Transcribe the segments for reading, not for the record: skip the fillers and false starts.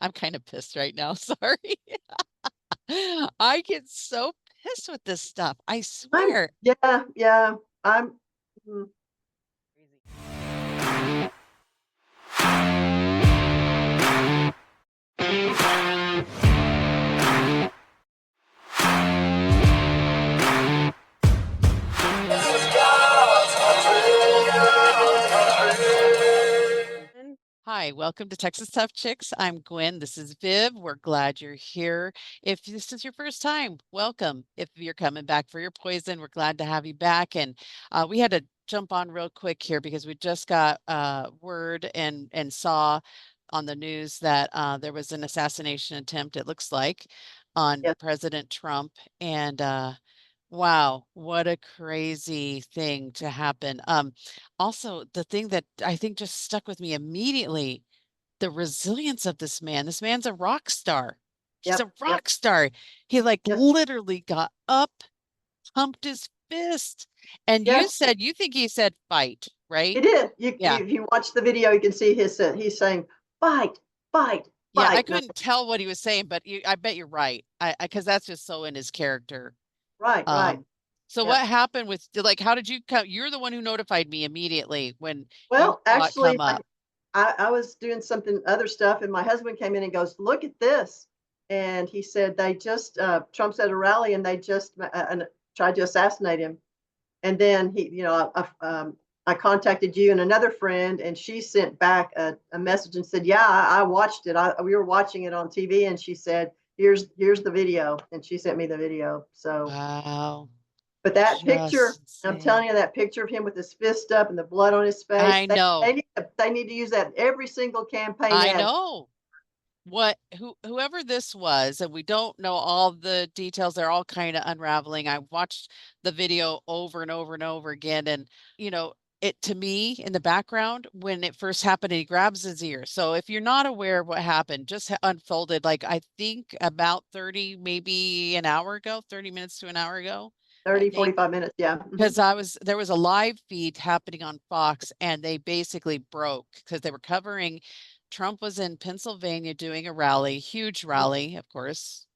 I'm kind of pissed right now. Sorry. I get so pissed with this stuff. I swear. Yeah. I'm mm, Hi, welcome to Texas Tough Chicks. I'm Gwen. This is Viv. We're glad you're here. If this is your first time, welcome. If you're coming back for your poison, we're glad to have you back. And we had to jump on real quick here because we just got word and saw on the news that there was an assassination attempt, it looks like, on yes, President Trump. And wow, what a crazy thing to happen. Also, the thing that I think just stuck with me immediately, the resilience of this man. This man's a rock star. He's a yep, rock star. He like yes, literally got up, pumped his fist, and you yes. said you think he said fight, He right? did. Yeah. If you watch the video, you can see he's saying fight, fight, Yeah, I fight. And couldn't tell what he was saying, but I bet you're right. I because that's just so in his character. right. Um, so Yep. what happened with like how did you come? You're the one who notified me immediately when you Well, saw it actually, come up. I was doing something other stuff, and my husband came in and goes, "Look at this," and he said they just Trump's at a rally, and they just tried to assassinate him. And then I contacted you and another friend, and she sent back a message and said, "Yeah, I watched it. We were watching it on TV," and she said, "Here's the video," and she sent me the video. So, Wow. but that picture, Just I'm insane. telling you, that picture of him with his fist up and the blood on his face, I know. they need to use that every single campaign I ad. know. What whoever this was, and we don't know all the details, they're all kind of unraveling. I watched the video over and over and over again, and you know, it to me in the background when it first happened, he grabs his ear. So if you're not aware of what happened, just unfolded like I think about 30, maybe an hour ago, 30 minutes to an hour ago, I 30, think. 45 minutes. Yeah. Because there was a live feed happening on Fox and they basically broke because they were covering Trump was in Pennsylvania doing a rally, huge rally, of course,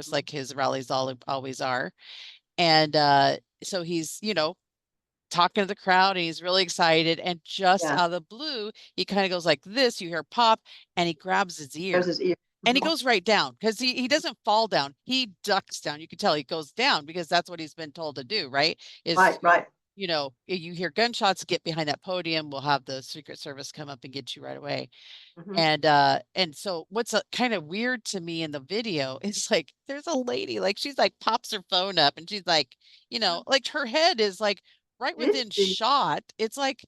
like his rallies always are. And so he's, talking to the crowd and he's really excited. And just Yeah. out of the blue, he kind of goes like this, you hear pop, and he grabs his There's ear. his ear. And he Mhm. goes right down because he doesn't fall down. He ducks down. You can tell he goes down because that's what he's been told to do, right? Is Right, right. you hear gunshots, get behind that podium. We'll have the Secret Service come up and get you right away. Hmm. And so what's kind of weird to me in the video is like there's a lady, like she's like pops her phone up and she's like, like her head is like right Is within she? shot. It's like,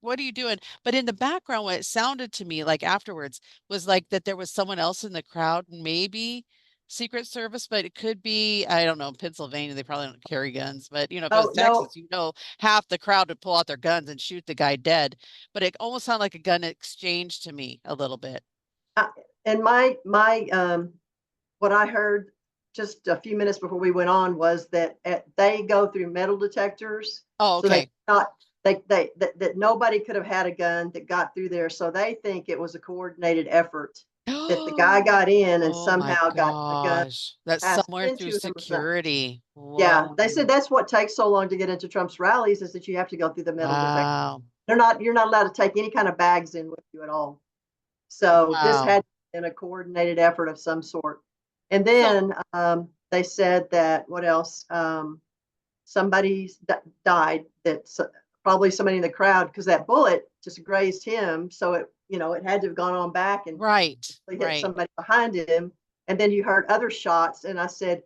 what are you doing? But in the background, what it sounded to me like afterwards was like that there was someone else in the crowd, maybe Secret Service, but it could be, I don't know, in Pennsylvania, they probably don't carry guns, but if it was Oh no. Texas, half the crowd would pull out their guns and shoot the guy dead. But it almost sounded like a gun exchange to me a little bit. I, and my what I heard just a few minutes before we went on was that they go through metal detectors, Oh, so they okay. not that nobody could have had a gun that got through there. So they think it was a coordinated effort that the guy got in and Oh my somehow got a gun gosh. That's passed somewhere through into him or something. security. Yeah, they Whoa. said that's what takes so long to get into Trump's rallies is that you have to go through the metal detector. Wow. You're not allowed to take any kind of bags in with you at all. So this Wow. had been a coordinated effort of some sort. And So, then they said that what else? Somebody died. Probably somebody in the crowd because that bullet just grazed him. So it had to have gone on back and right, hit right. somebody behind him. And then you heard other shots. And I said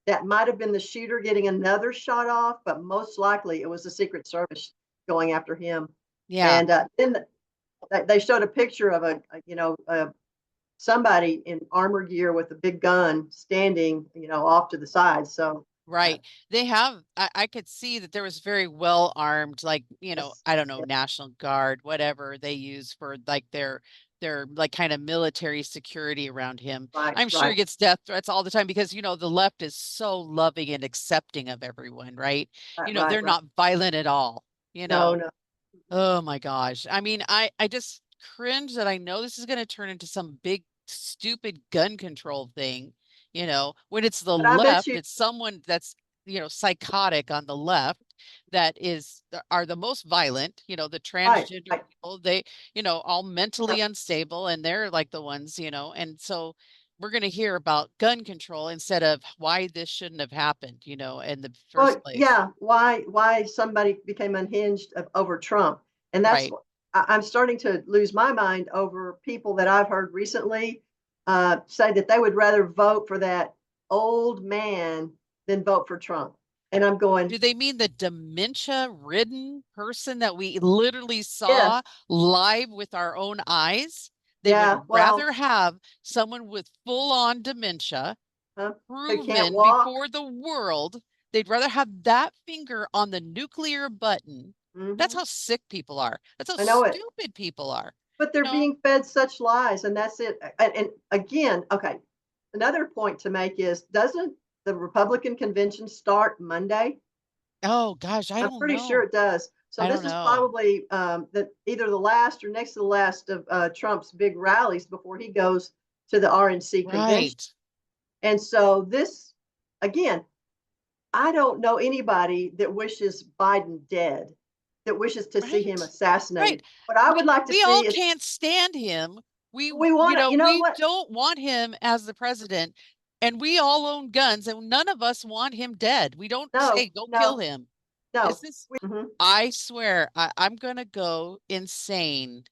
that might have been the shooter getting another shot off, but most likely it was the Secret Service going after him. Yeah. And then they showed a picture of somebody in armor gear with a big gun standing, off to the side. So, uh, Right. They have, I could see that there was very well armed, like, yes, I don't know, yes, National Guard, whatever they use for like their like kind of military security around him. right, I'm sure right, he gets death threats all the time because, the left is so loving and accepting of everyone, right? right, They're right. not violent at all, No, no. Oh my gosh. I mean, I just cringe that I know this is going to turn into some big stupid gun control thing, when it's the But I bet left, you, it's someone that's, psychotic on the left that are the most violent, the right, transgender right. people, they, all mentally Yep. unstable, and they're like the ones, and so we're going to hear about gun control instead of why this shouldn't have happened, in the first Well, place. yeah, why somebody became unhinged over Trump. And that's Right. I'm starting to lose my mind over people that I've heard recently say that they would rather vote for that old man than vote for Trump. And I'm going, Do they mean the dementia-ridden person that we literally yes, saw live with our own eyes? They yeah, would well, rather have someone with full-on dementia who can't proven walk. before the world. They'd rather have that finger on the nuclear button. That's Hmm. how sick people are. That's how I know it. stupid people are. But You they're know? being fed such lies, and that's it. And again, okay, another point to make is doesn't the Republican convention start Monday? Oh gosh, I I'm don't pretty sure know. it does. So I don't this is know. probably either the last or next to the last of Trump's big rallies before he goes to the RNC convention. Right. And so this, again, I don't know anybody that wishes Biden dead, that wishes to see him Right. Right. assassinated. What I would We like to we all see is can't stand him. we want to, you know We what? don't want him as the president, and we all own guns, and none of us want him dead. We don't No, say go kill no, him. Is no. this Mhm. I swear I'm gonna go insane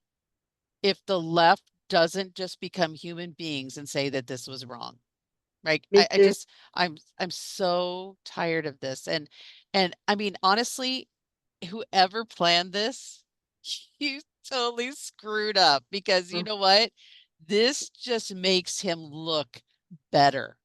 if the left doesn't just become human beings and say that this was wrong. Right? Me I too. just I'm so tired of this. And I mean, honestly, whoever planned this, you totally screwed up because you Mm. know what? This just makes him look better.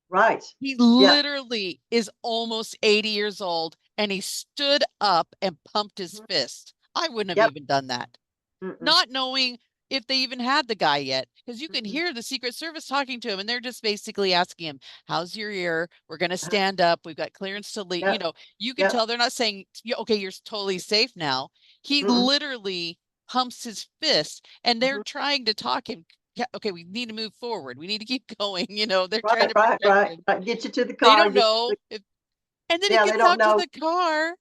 Right. He Yeah. literally is almost 80 years old and he stood up and pumped his Mhm. fist. I wouldn't have Yep. even done that, Mm-mm. not knowing if they even had the guy yet. Because you can Mm-mm. hear the Secret Service talking to him, and they're just basically asking him, "How's your ear? We're going to Uh-huh. stand up. We've got clearance to leave." Yep. You can Yep. tell they're not saying, "Okay, you're totally safe now." He Mm-mm. literally pumps his fist, and they're Mhm. trying to talk him. "Yeah, okay, we need to move forward. We need to keep going." They're trying Right, to right, protect right, him. right. Get you to the They car. don't Get you to know the, if and then he yeah, they gets don't out to know. the car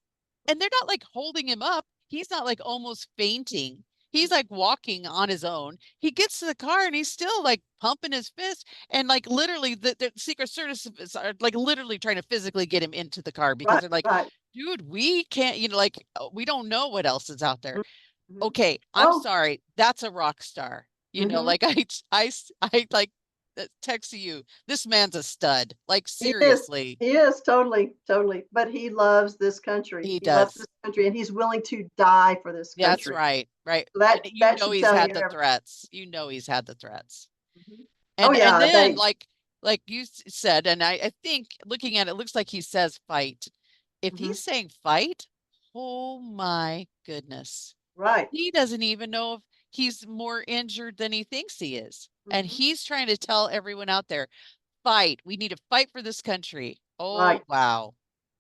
and they're not like holding him up. He's not like almost fainting. He's like walking on his own. He gets to the car and he's still like pumping his fist. And like literally, the Secret Service are like literally trying to physically get him into the car because Right, they're like, right. dude, we can't, we don't know what else is out there. Mm-hmm. Okay, I'm Oh, sorry. That's a rock star. mm-hmm. Like I like text you. This man's a stud. Like He is. seriously, He is totally, totally. But he loves this country. he He loves this does. country, and he's willing to die for this That's country. right, right. So And that should he's tell had you the everything. threats. He's had the threats. Mhm. Oh And yeah, then they. like you said, and I think looking at it, looks like he says fight. If Mhm. he's saying fight, oh my goodness. Right. He doesn't even know if he's more injured than he thinks he is. And Mhm. he's trying to tell everyone out there, fight. We need to fight for this country. Oh, Right. wow.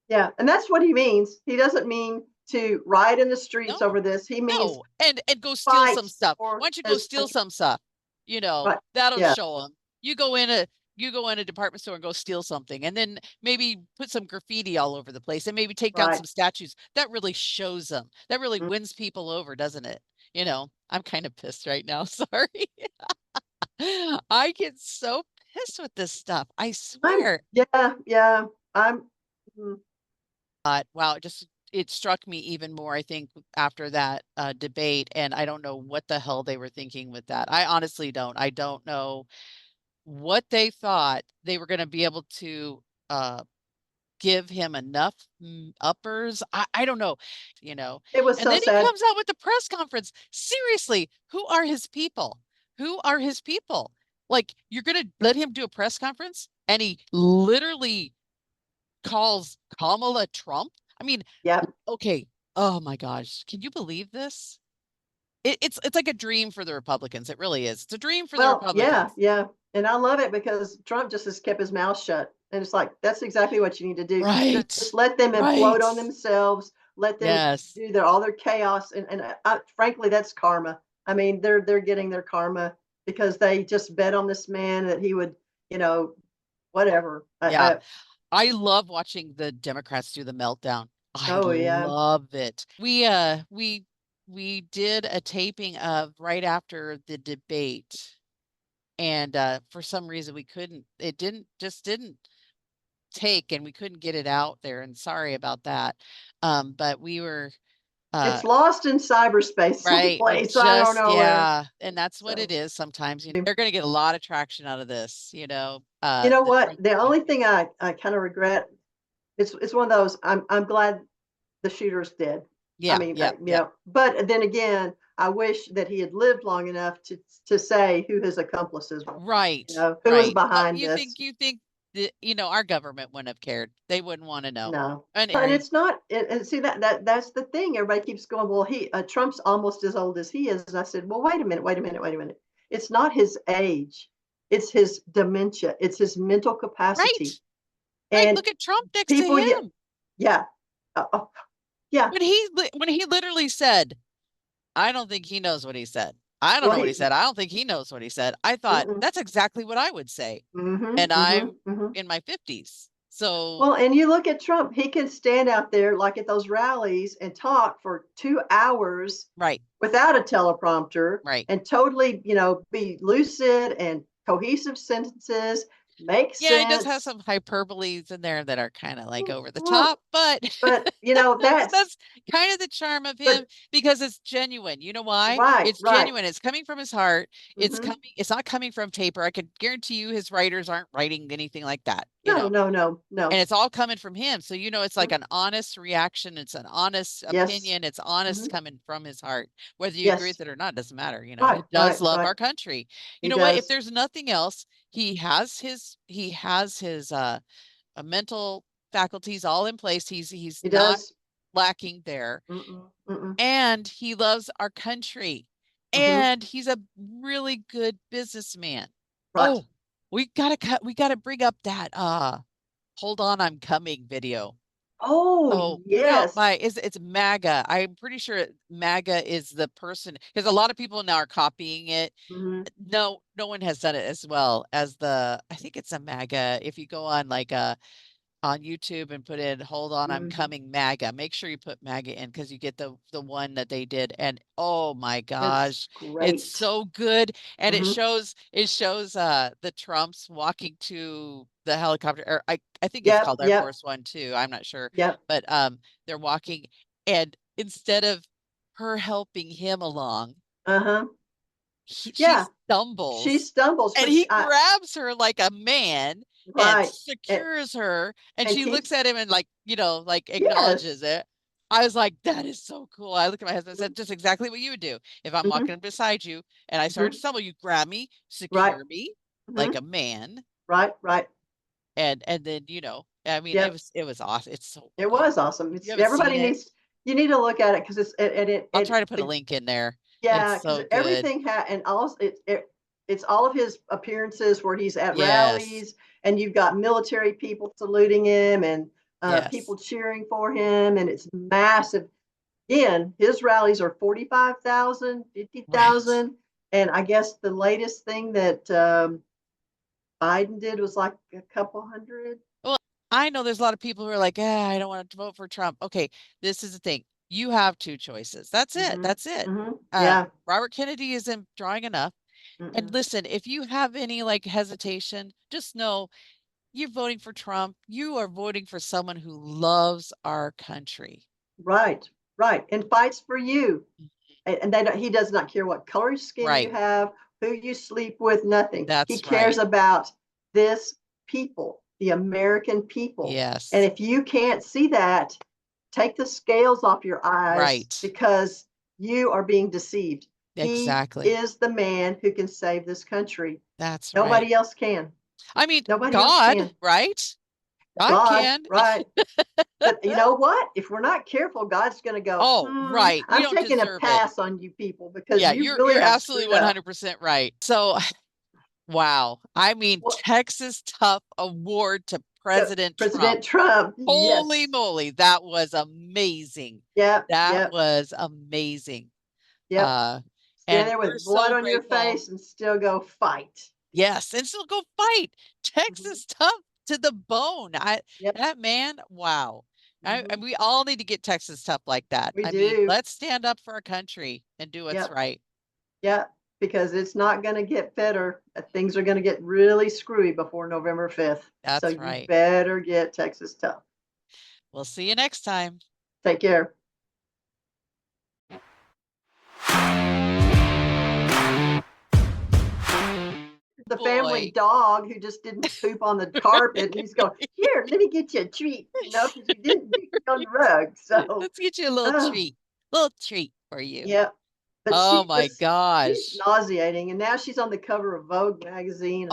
Yeah, and that's what he means. He doesn't mean to riot in the streets No. over this. He means No, and go steal fight some stuff. for Why don't you go his steal country. some stuff? Right. That'll Yeah. show them. You go in a department store and go steal something, and then maybe put some graffiti all over the place, and maybe take down Right. some statues. That really shows them. That really Mm. wins people over, doesn't it? I'm kind of pissed right now. Sorry. I get so pissed with this stuff. I I'm swear. yeah, yeah. I'm mhm. Wow, it struck me even more, I think, after that debate, and I don't know what the hell they were thinking with that. I honestly don't. I don't know what they thought they were going to be able to give him enough uppers. I don't know, you know. It was And so then he sad. comes out with the press conference. Seriously, who are his people? Who are his people? Like, you're going to let him do a press conference, and he literally calls Kamala Trump? I mean, Yep. okay. Oh my gosh. Can you believe this? It's like a dream for the Republicans. It really is. It's a dream for the Well, yeah, Republicans. yeah. And I love it because Trump just has kept his mouth shut. And it's like, that's exactly what you need to do. Just Right. let them implode Right. on themselves. Let them Yes. do all their chaos. And frankly, that's karma. I mean, they're getting their karma because they just bet on this man that he would, you know, whatever. Yeah. I love watching the Democrats do the meltdown. I Oh yeah, love it. We did a taping of right after the debate, and for some reason we couldn't, it didn't take, and we couldn't get it out there, and sorry about that. But we were uh it's lost in cyberspace right, someplace. I don't know where. yeah, and that's what it So is sometimes. They're going to get a lot of traction out of this, you know the what? Trump The thing. only thing I kind of regret, it's one of those. I'm glad the shooter's dead. I Yeah, mean, yep, yep. but then again, I wish that he had lived long enough to say who his accomplices were. Right, Who was right. Well, behind you this. think that, our government wouldn't have cared. They wouldn't want to know. No. And And it's not, and see that's the thing. Everybody keeps going, well, Trump's almost as old as he is. And I said, well, wait a minute, wait a minute, wait a minute. It's not his age, it's his dementia, it's his mental capacity. right, right. And Look at Trump next to people, yeah, him. yeah, yeah. When he literally said, I don't think he knows what he said. I don't Well, know what he said. I don't think he knows what he said. I thought mm-mm, that's exactly what I would say. mm-hmm, And mm-hmm, I'm mm-hmm. in my 50s. So, Well, and you look at Trump, he can stand out there like at those rallies and talk for 2 hours right, without a teleprompter right. and totally, be lucid and cohesive sentences, make Yeah, he does have sense. some hyperboles in there that are kind of like over the top, Well, but but but that's that's kind of the charm of him but because it's genuine. You know why? right, It's right. genuine. It's coming from his heart. Hmm. It's not coming from paper. I can guarantee you his writers aren't writing anything like that. No, no, no, And no. it's all coming from him. So, it's like Mhm. an honest reaction. It's an honest Yes. opinion. It's honest Hmm. coming from his heart. Whether you agree Yes. with it or not, doesn't matter. Right, He does right, love right. our country. You He know what? If does. there's nothing else, he has his mental faculties all in place. He's He not does. lacking there. Mm-mm, mm-mm. And he loves our country. Hmm. And he's a really good businessman. Right. Oh, we gotta bring up that hold on, I'm coming video. Oh, Oh, put out yes. by it's MAGA. I'm pretty sure MAGA is the person because a lot of people now are copying it. Hmm. No, no one has done it as well as I think it's a MAGA. If you go on like on YouTube and put in "Hold on, I'm Hmm. coming MAGA." Make sure you put MAGA in because you get the one that they did, and oh my It's gosh, it's great. so good, and it Hmm. shows the Trumps walking to the helicopter. Or I think it's Yep, called Air yep, Force One too. I'm not sure, yep. but they're walking, and instead of her helping him along, Uh-huh. she Yeah, she stumbles stumbles, and but he grabs her like a man and right. And, secures her and and she looks keeps, at him and like like yes. acknowledges it. I was like, that is so cool. I looked at my husband and said, just exactly what you would do if I'm Hmm. walking beside you and I started to Hmm. stumble. You grab me, Right. secure me Hmm. like a man, Right, right. and then I mean Yep. it was awesome. It's so It good. was awesome. You It's haven't seen everybody it? needs, you need to look at it because I'll try to put a link in there. It's yeah, because so good. everything and all it's all of his appearances where he's at Yes. rallies and you've got military people saluting him and Yes. people cheering for him and it's massive. Again, his rallies are 45,000, fifty Right. thousand, and I guess the latest thing that Biden did was like a couple hundred. Well, I know there's a lot of people who are like, I don't want to vote for Trump. Okay, this is the thing. You have two choices. That's it. Mhm. That's it. Mhm. Yeah. Robert Kennedy isn't drawing enough. And Mm-mm. listen, if you have any like hesitation, just know you're voting for Trump. You are voting for someone who loves our country. Right. Right. And fights for you. And they don't, he does not care what color skin you Right. have, who you sleep with, nothing. He That's cares right. about this people, the American people. And Yes. if you can't see that, take the scales off your eyes Right. because you are being deceived. He Exactly. is the man who can save this country. That's right. Nobody else can. I mean, Nobody else God, can. right? God God, can. right. But you know what? If we're not careful, God's going to go, Oh, right. We I'm don't taking a deserve it. pass on you people because Yeah, you you're really have absolutely screwed up. 100% right. So, wow. I mean, Well, Texas Tough Award to President Trump. President Trump, Holy yes. moly, that was amazing. Yep, That yep, was amazing. yep. Uh, Stand And there we're with blood so on your grateful. face and still go fight. Yes, and still go fight. Mhm. Texas tough to the bone. Yep. That man, wow. Mhm. And we all need to get Texas tough like that. We I mean, do. let's stand up for our country and do what's Yep. right. Yep. Because it's not gonna get better. Things are gonna get really screwy before November 5th. So That's you right. better get Texas tough. We'll see you next time. Take care. The family Boy. dog who just didn't poop on the carpet, and he's going, "Here, let me get you a treat," because you didn't pee on the rug. So, Let's get you a little oh, treat. Little treat for you. yeah. But Oh my she's gosh. nauseating, and now she's on the cover of Vogue magazine Oh, and